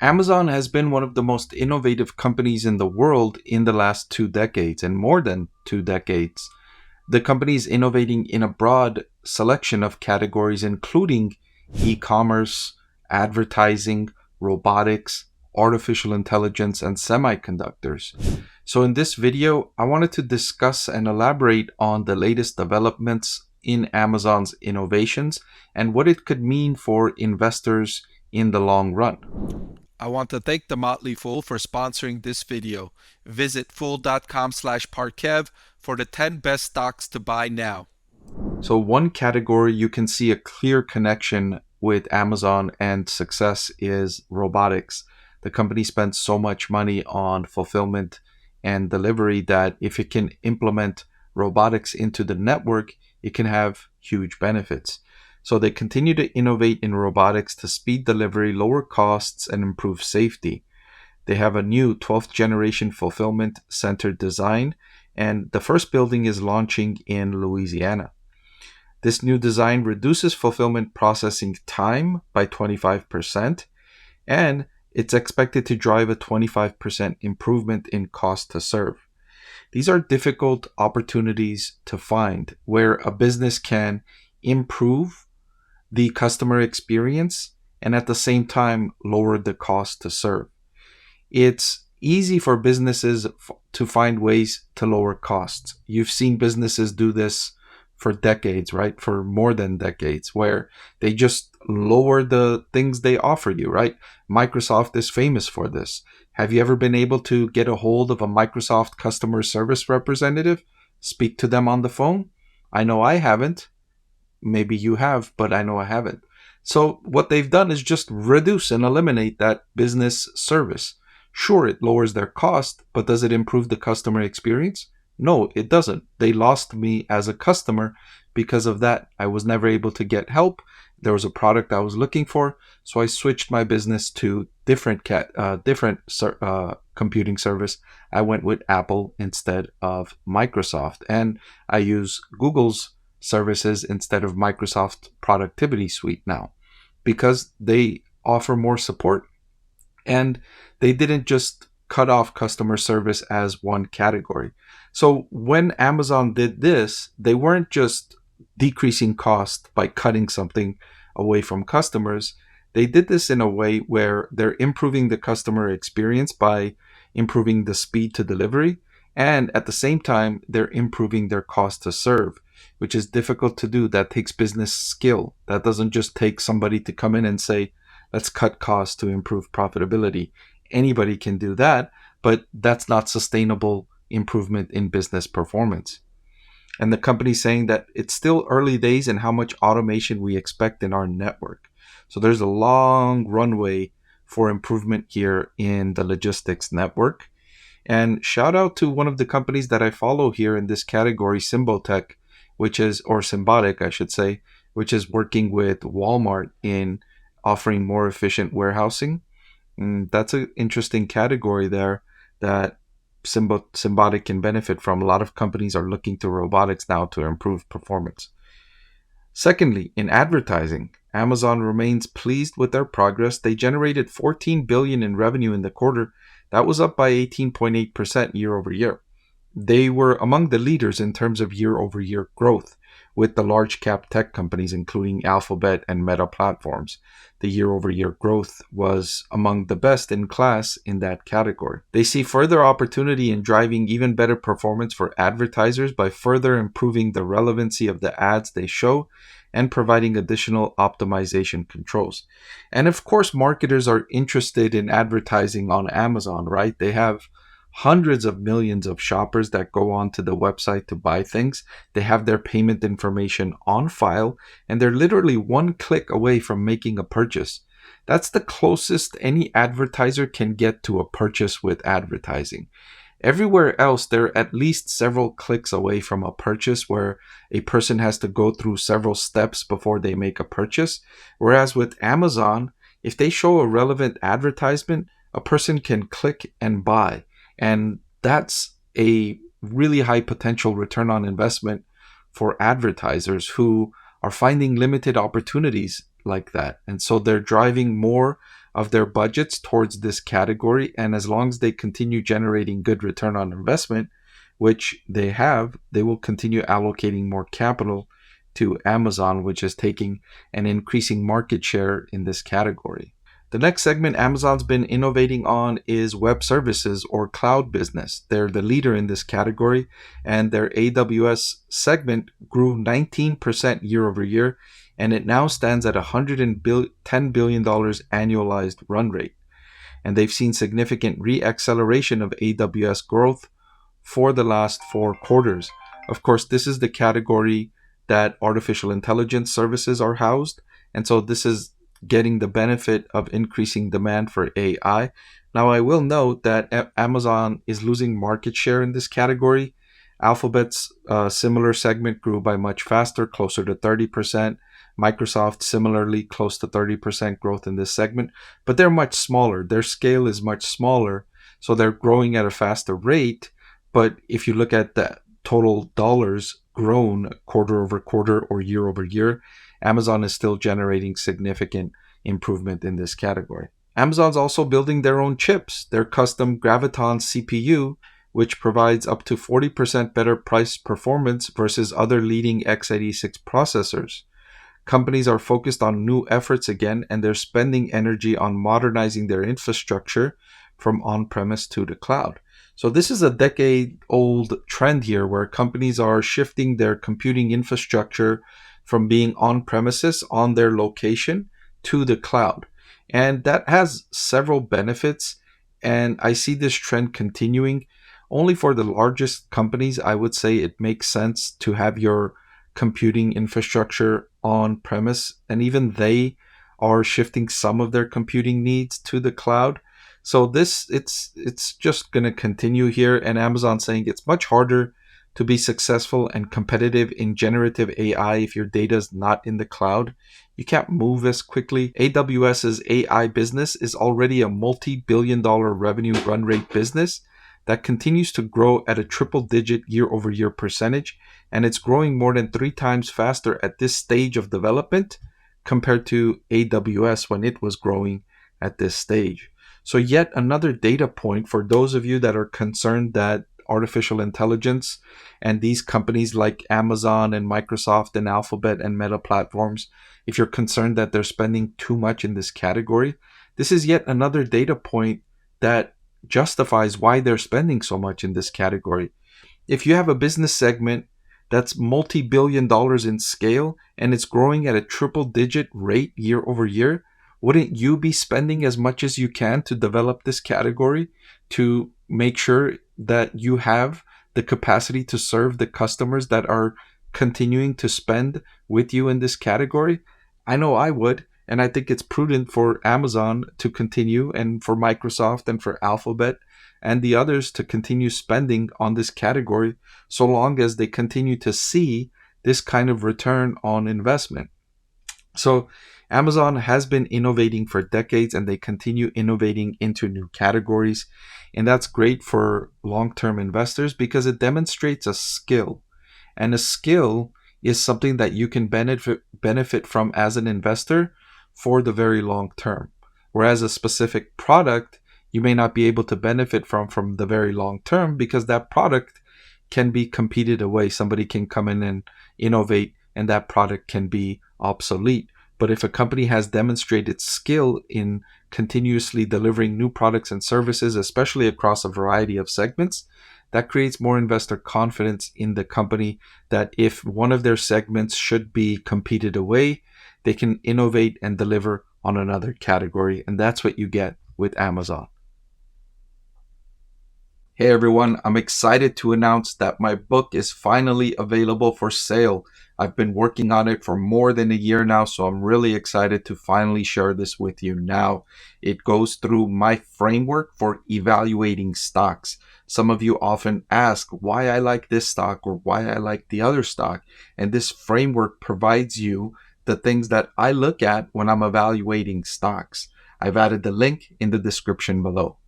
Amazon has been one of the most innovative companies in the world in the last 2 decades, and more than 2 decades. The company is innovating in a broad selection of categories, including e commerce, advertising, robotics, artificial intelligence, and semiconductors. So, in this video, I wanted to discuss and elaborate on the latest developments in Amazon's innovations and what it could mean for investors in the long run. I want to thank the Motley Fool for sponsoring this video. Visit fool.com/Parkev for the 10 best stocks to buy now. So one category you can see a clear connection with Amazon and success is robotics. The company spends so much money on fulfillment and delivery that if it can implement robotics into the network, it can have huge benefits. So they continue to innovate in robotics to speed delivery, lower costs, and improve safety. They have a new 12th generation fulfillment center design, and the first building is launching in Louisiana. This new design reduces fulfillment processing time by 25%, and it's expected to drive a 25% improvement in cost to serve. These are difficult opportunities to find where a business can improve the customer experience and at the same time lower the cost to serve. It's easy for businesses to find ways to lower costs. You've seen businesses do this for decades, right? For more than decades, where they just lower the things they offer you, right? Microsoft is famous for this. Have you ever been able to get a hold of a Microsoft customer service representative? Speak to them on the phone? I know I haven't. Maybe you have, but I know I haven't. So what they've done is just reduce and eliminate that business service. Sure, it lowers their cost, but does it improve the customer experience? No, it doesn't. They lost me as a customer because of that. I was never able to get help. There was a product I was looking for, so I switched my business to different computing service. I went with Apple instead of Microsoft, and I use Google's services instead of Microsoft Productivity Suite now because they offer more support, and they didn't just cut off customer service as one category. So when Amazon did this, they weren't just decreasing cost by cutting something away from customers. They did this in a way where they're improving the customer experience by improving the speed to delivery, and at the same time, they're improving their cost to serve, which is difficult to do. That takes business skill. That doesn't just take somebody to come in and say, let's cut costs to improve profitability. Anybody can do that, but that's not sustainable improvement in business performance. And the company's saying that it's still early days in how much automation we expect in our network. So there's a long runway for improvement here in the logistics network. And shout out to one of the companies that I follow here in this category, Symbotech, or Symbotic, I should say, which is working with Walmart in offering more efficient warehousing. That's an interesting category there that Symbotic can benefit from. A lot of companies are looking to robotics now to improve performance. Secondly, in advertising, Amazon remains pleased with their progress. They generated $14 billion in revenue in the quarter. That was up by 18.8% year over year. They were among the leaders in terms of year-over-year growth with the large cap tech companies, including Alphabet and Meta Platforms. The year-over-year growth was among the best in class in that category. They see further opportunity in driving even better performance for advertisers by further improving the relevancy of the ads they show and providing additional optimization controls. And of course, marketers are interested in advertising on Amazon, right? They have hundreds of millions of shoppers that go onto the website to buy things. They have their payment information on file, and they're literally one click away from making a purchase. That's the closest any advertiser can get to a purchase with advertising. Everywhere else, they're at least several clicks away from a purchase where a person has to go through several steps before they make a purchase. Whereas with Amazon, if they show a relevant advertisement, a person can click and buy. And that's a really high potential return on investment for advertisers who are finding limited opportunities like that. And so they're driving more of their budgets towards this category. And as long as they continue generating good return on investment, which they have, they will continue allocating more capital to Amazon, which is taking an increasing market share in this category. The next segment Amazon's been innovating on is web services or cloud business. They're the leader in this category, and their AWS segment grew 19% year over year, and it now stands at $110 billion annualized run rate. And they've seen significant re-acceleration of AWS growth for the last 4 quarters. Of course, this is the category that artificial intelligence services are housed, and so this is getting the benefit of increasing demand for AI. Now, I will note that Amazon is losing market share in this category. Alphabet's similar segment grew by much faster, closer to 30%. Microsoft similarly close to 30% growth in this segment, but they're much smaller. Their scale is much smaller, so they're growing at a faster rate. But if you look at the total dollars grown quarter over quarter or year over year, Amazon is still generating significant improvement in this category. Amazon's also building their own chips, their custom Graviton CPU, which provides up to 40% better price performance versus other leading x86 processors. Companies are focused on new efforts again, and they're spending energy on modernizing their infrastructure from on-premise to the cloud. So this is a decade-old trend here where companies are shifting their computing infrastructure from being on-premises on their location to the cloud. And that has several benefits, and I see this trend continuing. Only for the largest companies, I would say it makes sense to have your computing infrastructure on-premise, and even they are shifting some of their computing needs to the cloud. So it's just going to continue here, and Amazon saying it's much harder to be successful and competitive in generative AI if your data is not in the cloud. You can't move as quickly. AWS's AI business is already a multi-billion-dollar revenue run rate business that continues to grow at a triple-digit year-over-year percentage, and it's growing more than 3 times faster at this stage of development compared to AWS when it was growing at this stage. So yet another data point for those of you that are concerned that artificial intelligence and these companies like Amazon and Microsoft and Alphabet and Meta platforms, if you're concerned that they're spending too much in this category, this is yet another data point that justifies why they're spending so much in this category. If you have a business segment that's multi-billion dollars in scale and it's growing at a triple-digit rate year over year, wouldn't you be spending as much as you can to develop this category to make sure that you have the capacity to serve the customers that are continuing to spend with you in this category? I know I would, and I think it's prudent for Amazon to continue, and for Microsoft and for Alphabet and the others to continue spending on this category so long as they continue to see this kind of return on investment. So Amazon has been innovating for decades, and they continue innovating into new categories. And that's great for long-term investors because it demonstrates a skill. And a skill is something that you can benefit from as an investor for the very long term. Whereas a specific product, you may not be able to benefit from the very long term because that product can be competed away. Somebody can come in and innovate, and that product can be obsolete. But if a company has demonstrated skill in continuously delivering new products and services, especially across a variety of segments, that creates more investor confidence in the company that if one of their segments should be competed away, they can innovate and deliver on another category. And that's what you get with Amazon. Hey everyone, I'm excited to announce that my book is finally available for sale. I've been working on it for more than a year now, so I'm really excited to finally share this with you now. It goes through my framework for evaluating stocks. Some of you often ask why I like this stock or why I like the other stock, and this framework provides you the things that I look at when I'm evaluating stocks. I've added the link in the description below.